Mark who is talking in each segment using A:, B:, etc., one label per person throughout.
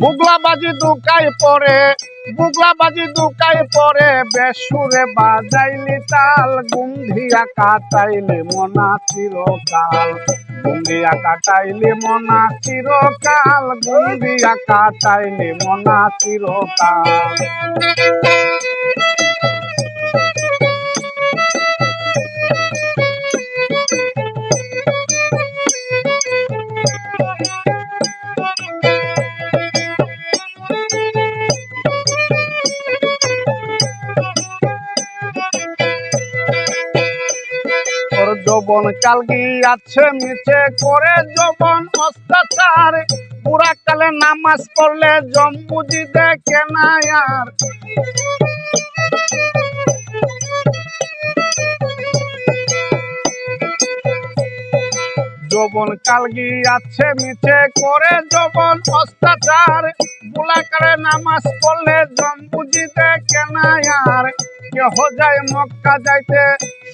A: বুগলাবাজি দুকাই পরে, বুগলাবাজি দুকাই পরে, বেসুরে বাজাইলি তাল, গুন্ধিয়া কাটাইলে মনা চিরকাল, গুন্ধিয়া কাটাইলে মনা চিরকাল, গুন্ধিয়া কাটাইলে মনা চিরকাল। যৌবন কাল গিয়াছে মিছে করে যৌবন অত্যাচার, বুড়া কালে নামাজ পড়লে জম্বুজি দেখে না আর। যৌবন কাল গিয়াছে মিছে করে যৌবন অত্যাচার, বুড়া কালে নামাজ পড়লে জম্বুজি দেখে না আর। কেহ যায় মক্কা যাইতে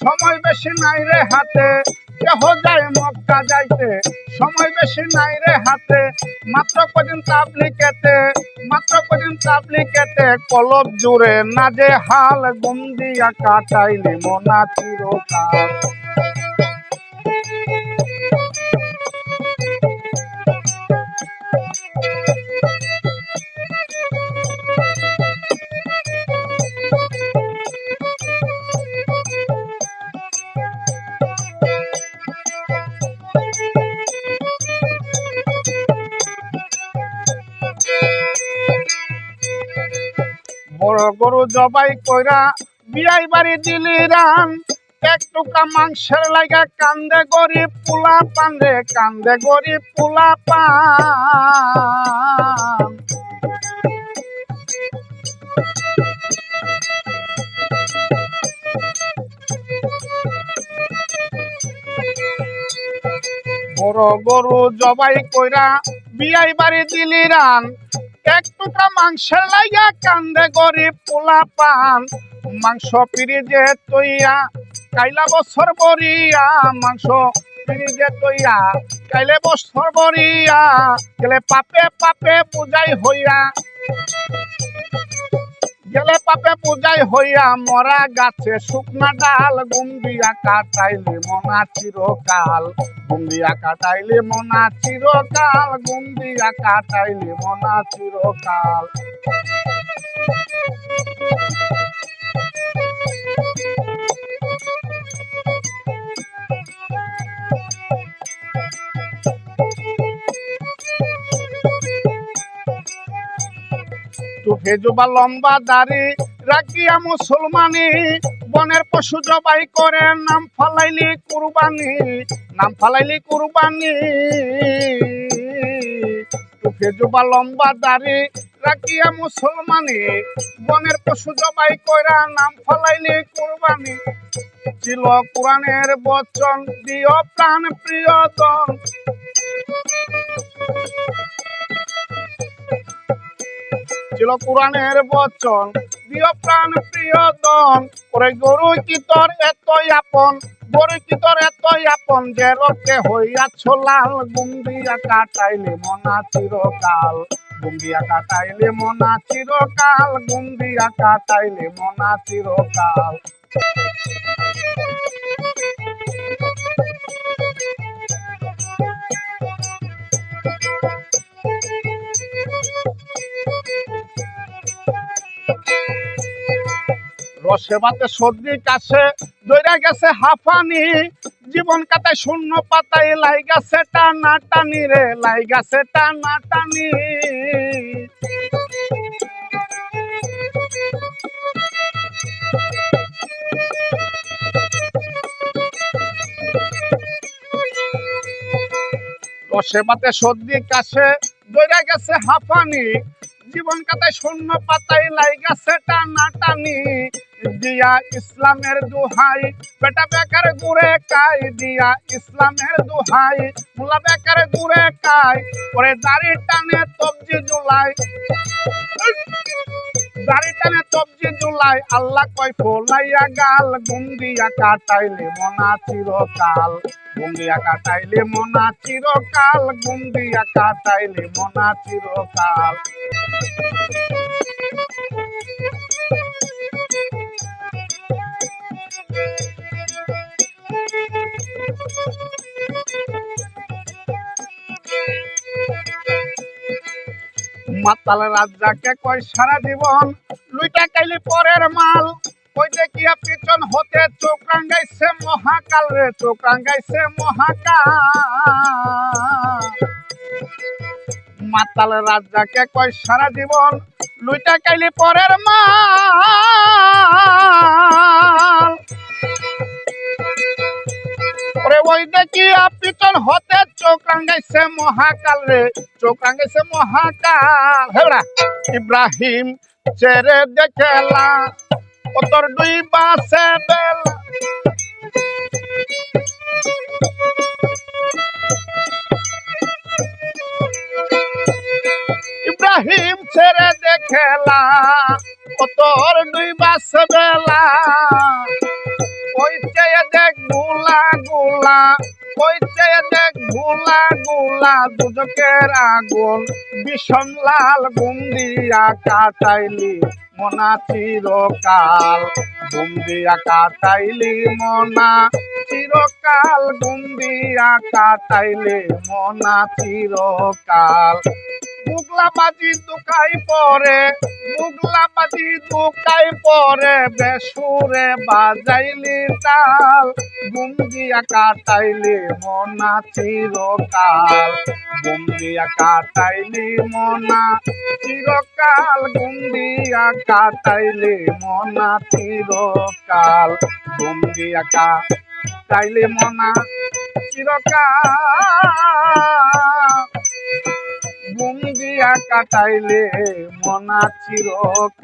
A: সময় বেশি নাই রে হাতে, কেহ যায় মক্কা যাইতে সময় বেশি নাই রে হাতে, মাত্র কদিন তাবলিগেতে, মাত্র কদিন তাবলিগেতে, কলব জুড়ে না যে হাল, গুন্ধিয়া কাটাইলে মনা চিরকাল। বড় গরু জবাই কইরা বিয়াই বাড়ি দিলি রান, এক টুকা মাংসের লাগা কান্দে গরিব পোলা পান রে, কান্দে গরিব পোলা পান। বড় গরু জবাই কইরা বিয়াই বাড়ি দিলি রান, এক টুকরা মাংসের লাইগা কান্দে গরিব পোলা পান। মাংস ফ্রিজে তৈয়া কাইলা বছর বরিয়া, মাংস ফ্রিজে তৈয়া কাইলে বছর বরিয়া, গেলে পাপে পাপে পূজাই হইয়া, গেলে পাপে পূজাই হইয়া, মরা গাছে শুকনা ডাল, গুন্ধিয়া কাটাইলে মনা চিরকাল, গুন্ধিয়া কাটাইলে মনা চিরকাল, গুন্ধিয়া কাটাইলে মনা চিরকাল। চোখে জোবা লম্বা দাড়ি রাখিয়া মুসলমানি, বনের পশু জবাই করে নাম ফালাইলি কুরবানি, নাম ফালাইলি কুরবানি। চোখে জোবা লম্বা দাড়ি রাখিয়া মুসলমানি, বনের পশু জবাই কইরা নাম ফালাইলি কুরবানি। ছিল কোরআনের বচন দিও প্রাণ প্রিয়তম, ছিল কোরআনের বচন দিও প্রাণ প্রিয়তম। ওরে গরু কি তোর এতই আপন, গরু কি তোর এতই আপন, যে রক্তে হইয়াছ লাল, গুন্ধিয়া কাটাইলে মনা চিরকাল, গুন্ধিয়া কাটাইলে মনা চিরকাল, গুন্ধিয়া কাটাইলে মনা চিরকাল। রসে ভাতে সর্দি কাছে দইরা গেছে হাফানি, জীবন কাটায় শূন্য পাতায় লাই গাছে টানা টানি রে, লাই গাছে টানা টানি। রসে ভাতে সর্দি কাছে দইরা গেছে হাফানি, জীবন কাটায় শূন্য পাতায় লাই গাছে টানা টানি। দিয়া ইসলামের দোহাই বেটা বেকার গুড়ে কাই, দিয়া ইসলামের দোহাই মুলা বেকার গুড়ে কাই, পরে দাড়ি টানে তবজি জুলাই, দাড়ি টানে তবজি জুলাই আল্লাহ কয় ফোলাইয়া গাল, ঘুম দিয়া কাটাইলে মনা চিরকাল, ঘুম দিয়া কাটাইলে মনা চিরকাল, ঘুম দিয়া কাটাইলে মনা চিরকাল। মাতাল রাজাকে কয় সারা জীবন লুইটা খাইলি পরের মাল, কই দেখিয়া পিছন হতে চোখ রাঙ্গাইছে মহাকাল রে, চোখ রাঙ্গাইছে মহাকাল। মাতাল রাজাকে কয় সারা জীবন লুইটা খাইলি পরের মাল, ওরে ওই দেখিয়া পিছন হতে চোখ রাঙ্গাইছে মহাকাল রে, চোখ রাঙ্গাইছে মহাকাল। হেবড়া ইব্রাহিম ছেড়ে দেখেলা ও তোর দুই বাসে বেলা, ইব্রাহিম ছেড়ে দেখেলা ও তোর দুই বাসে বেলা, ওই চেয়ে দেখ গুলা গুলা, ওই চেয়ে দেখ গুলা গুলা, দুজকের আগুন বিষম লাল, ঘুম দিয়া কাটাইলি মনা চিরকাল, ঘুম দিয়া কাটাইলি মনা চিরকাল, ঘুম দিয়া কাটাইলি মনা চিরকাল। বুগলা বাজি দুকাই পরে, বুগলা বাজি দুকাই পরে, বেসুরে বাজাইলি তাল, ঘুম দিয়া কাটাইলি মনা চিরকাল, ঘুম দিয়া কাটাইলি মনা চিরকাল, ঘুম দিয়া কাটাইলি মনা চিরকাল, ঘুম দিয়া কাটাইলি মনা চিরকাল, ঘুম দিয়া কাটাইলে মনা চিরকাল।